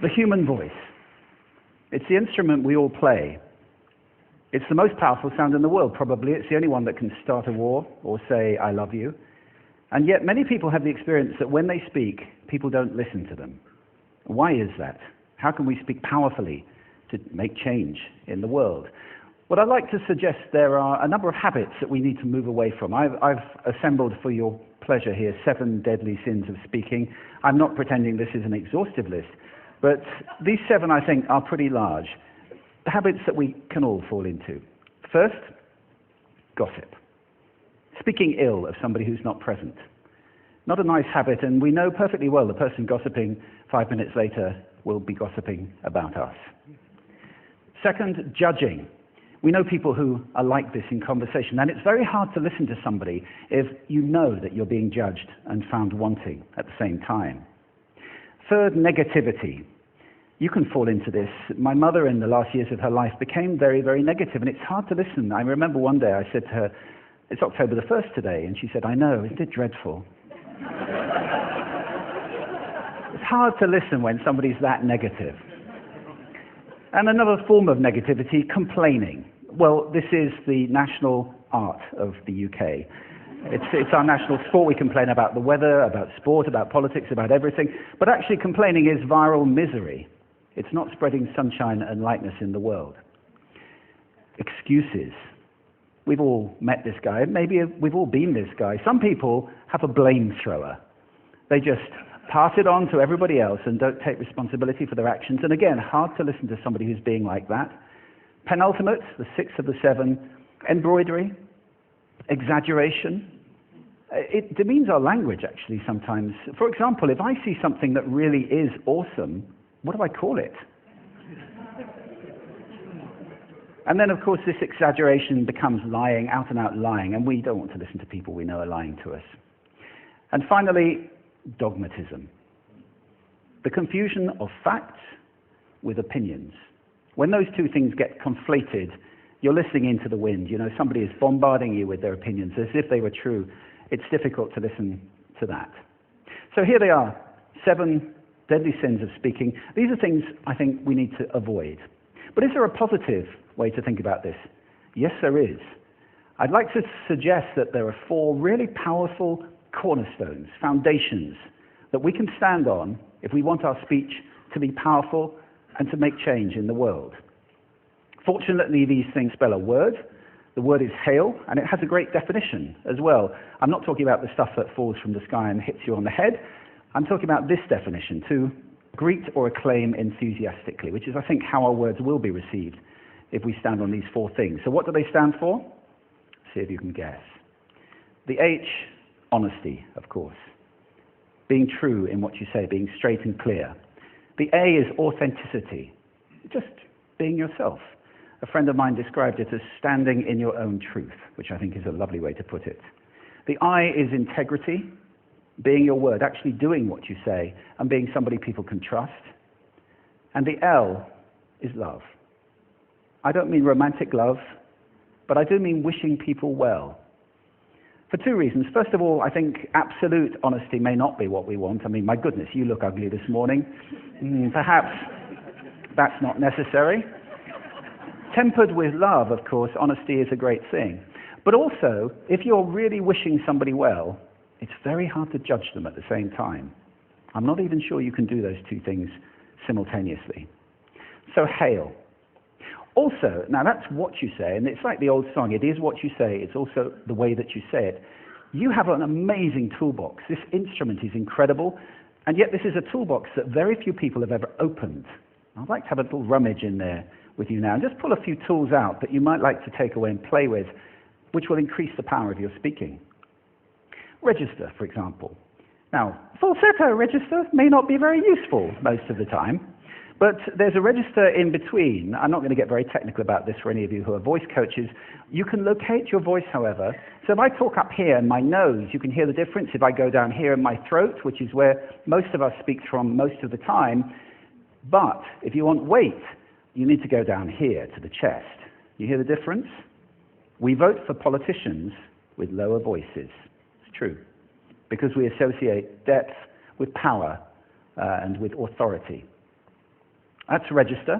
The human voice. It's the instrument we all play. It's the most powerful sound in the world, probably. It's the only one that can start a war or say, I love you. And yet many people have the experience that when they speak, people don't listen to them. Why is that? How can we speak powerfully to make change in the world? What I'd like to suggest, there are a number of habits that we need to move away from. I've assembled for your pleasure here 7 deadly sins of speaking. I'm not pretending this is an exhaustive list, but these 7, I think, are pretty large. Habits that we can all fall into. First, gossip. Speaking ill of somebody who's not present. Not a nice habit, and we know perfectly well the person gossiping 5 minutes later will be gossiping about us. Second, judging. We know people who are like this in conversation, and it's very hard to listen to somebody if you know that you're being judged and found wanting at the same time. Third, negativity. You can fall into this. My mother, in the last years of her life, became very, very negative, and it's hard to listen. I remember one day I said to her, it's October the 1st today, and she said, I know, isn't it dreadful? It's hard to listen when somebody's that negative. And another form of negativity, complaining. Well, this is the national art of the UK. It's our national sport. We complain about the weather, about sport, about politics, about everything. But actually complaining is viral misery. It's not spreading sunshine and lightness in the world. Excuses. We've all met this guy. Maybe we've all been this guy. Some people have a blame thrower. They just pass it on to everybody else and don't take responsibility for their actions. And again, hard to listen to somebody who's being like that. Penultimate, the 6th of the 7, embroidery, exaggeration. It demeans our language, actually, sometimes. For example, if I see something that really is awesome, what do I call it? And then, of course, this exaggeration becomes lying, out and out lying, and we don't want to listen to people we know are lying to us. And finally, dogmatism. The confusion of facts with opinions. When those two things get conflated, you're listening into the wind. You know, somebody is bombarding you with their opinions as if they were true. It's difficult to listen to that. So here they are, 7 deadly sins of speaking. These are things I think we need to avoid. But is there a positive way to think about this? Yes, there is. I'd like to suggest that there are 4 really powerful cornerstones, foundations, that we can stand on if we want our speech to be powerful and to make change in the world. Fortunately, these things spell a word. The word is hail, and it has a great definition as well. I'm not talking about the stuff that falls from the sky and hits you on the head. I'm talking about this definition, to greet or acclaim enthusiastically, which is, I think, how our words will be received if we stand on these 4 things. So what do they stand for? See if you can guess. The H, honesty, of course. Being true in what you say, being straight and clear. The A is authenticity, just being yourself. A friend of mine described it as standing in your own truth, which I think is a lovely way to put it. The I is integrity, being your word, actually doing what you say, and being somebody people can trust. And the L is love. I don't mean romantic love, but I do mean wishing people well. For 2 reasons. First of all, I think absolute honesty may not be what we want. I mean, my goodness, you look ugly this morning. Perhaps that's not necessary. Tempered with love, of course, honesty is a great thing. But also, if you're really wishing somebody well, it's very hard to judge them at the same time. I'm not even sure you can do those 2 things simultaneously. So, hail. Also, now that's what you say, and it's like the old song, it is what you say, it's also the way that you say it. You have an amazing toolbox. This instrument is incredible, and yet this is a toolbox that very few people have ever opened. I'd like to have a little rummage in there with you now, and just pull a few tools out that you might like to take away and play with, which will increase the power of your speaking. Register, for example. Now, falsetto register may not be very useful most of the time, but there's a register in between. I'm not going to get very technical about this for any of you who are voice coaches. You can locate your voice, however. So if I talk up here in my nose, you can hear the difference. If I go down here in my throat, which is where most of us speak from most of the time, but if you want weight, you need to go down here to the chest. You hear the difference? We vote for politicians with lower voices. It's true, because we associate depth with power and with authority. That's register.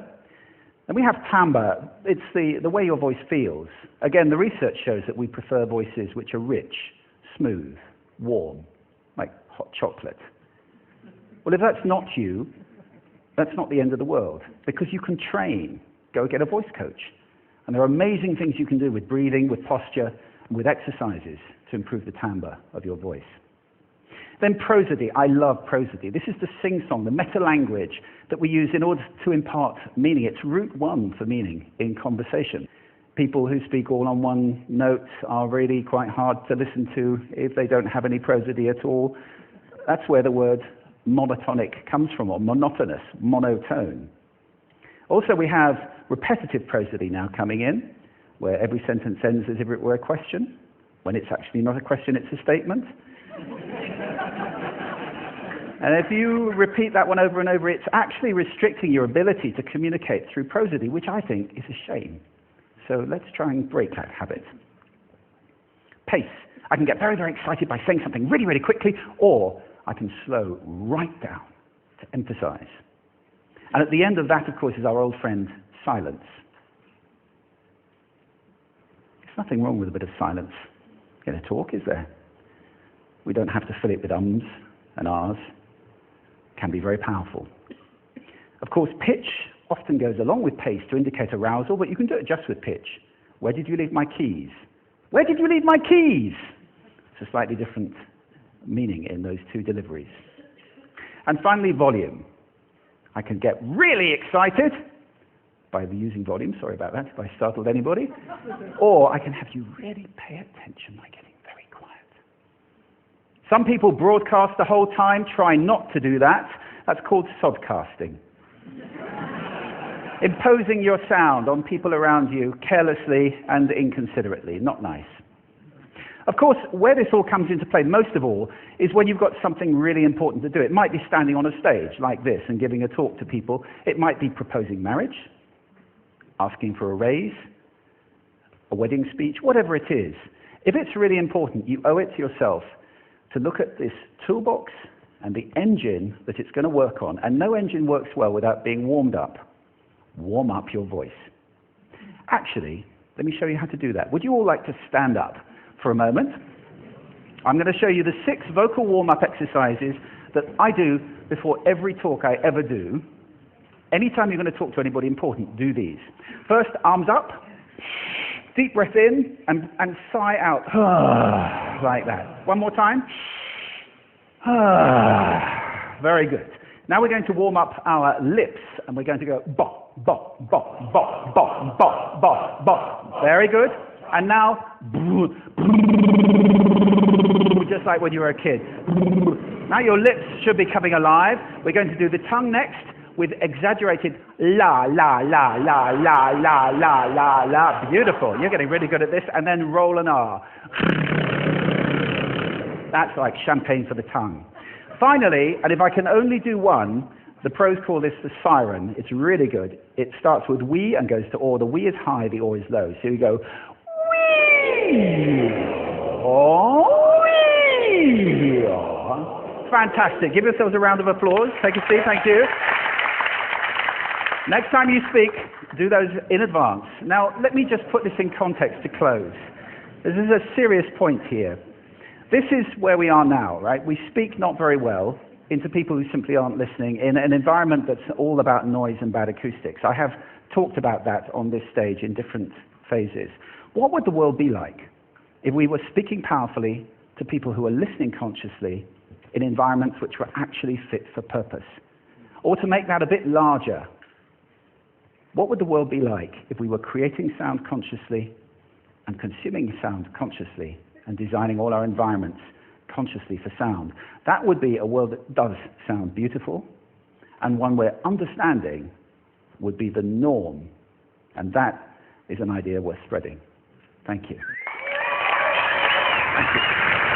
Then we have timbre. It's the way your voice feels. Again, the research shows that we prefer voices which are rich, smooth, warm, like hot chocolate. Well, if that's not you, that's not the end of the world, because you can train. Go get a voice coach. And there are amazing things you can do with breathing, with posture, and with exercises to improve the timbre of your voice. Then prosody. I love prosody. This is the sing-song, the meta-language that we use in order to impart meaning. It's route one for meaning in conversation. People who speak all on one note are really quite hard to listen to if they don't have any prosody at all. That's where the word monotonic comes from, or monotonous, monotone. Also, we have repetitive prosody now coming in, where every sentence ends as if it were a question, when it's actually not a question, it's a statement. And if you repeat that one over and over, it's actually restricting your ability to communicate through prosody, which I think is a shame. So let's try and break that habit. Pace. I can get very, very excited by saying something really, really quickly, or I can slow right down to emphasize. And at the end of that, of course, is our old friend, silence. There's nothing wrong with a bit of silence in a talk, is there? We don't have to fill it with ums and ahs. It can be very powerful. Of course, pitch often goes along with pace to indicate arousal, but you can do it just with pitch. Where did you leave my keys? Where did you leave my keys? It's a slightly different meaning in those two deliveries. And finally, volume. I can get really excited by using volume, sorry about that if I startled anybody, or I can have you really pay attention by getting very quiet. Some people broadcast the whole time. Try not to do that. That's called sodcasting. Imposing your sound on people around you carelessly and inconsiderately. Not nice. Of course, where this all comes into play most of all is when you've got something really important to do. It might be standing on a stage like this and giving a talk to people. It might be proposing marriage, asking for a raise, a wedding speech, whatever it is. If it's really important, you owe it to yourself to look at this toolbox and the engine that it's going to work on. And no engine works well without being warmed up. Warm up your voice. Actually, let me show you how to do that. Would you all like to stand up for a moment? I'm going to show you the 6 vocal warm-up exercises that I do before every talk I ever do. Anytime you're going to talk to anybody important, do these. First, arms up, deep breath in, and sigh out, like that. One more time. Very good. Now we're going to warm up our lips, and we're going to go bop, bop, bop, bop, bop, bop, bop, bop. Very good. And now, just like when you were a kid. Now your lips should be coming alive. We're going to do the tongue next with exaggerated la, la, la, la, la, la, la, la, la. Beautiful. You're getting really good at this. And then roll an R. That's like champagne for the tongue. Finally, and if I can only do one, the pros call this the siren. It's really good. It starts with we and goes to or. The we is high, the or is low. So you go fantastic. Give yourselves a round of applause. Take a seat. Thank you. Next time you speak, do those in advance. Now, let me just put this in context to close. This is a serious point here. This is where we are now, right? We speak not very well into people who simply aren't listening in an environment that's all about noise and bad acoustics. I have talked about that on this stage in different phases. What would the world be like if we were speaking powerfully to people who are listening consciously in environments which were actually fit for purpose? Or to make that a bit larger, what would the world be like if we were creating sound consciously and consuming sound consciously and designing all our environments consciously for sound? That would be a world that does sound beautiful, and one where understanding would be the norm. And that is an idea worth spreading. Thank you. Thank you.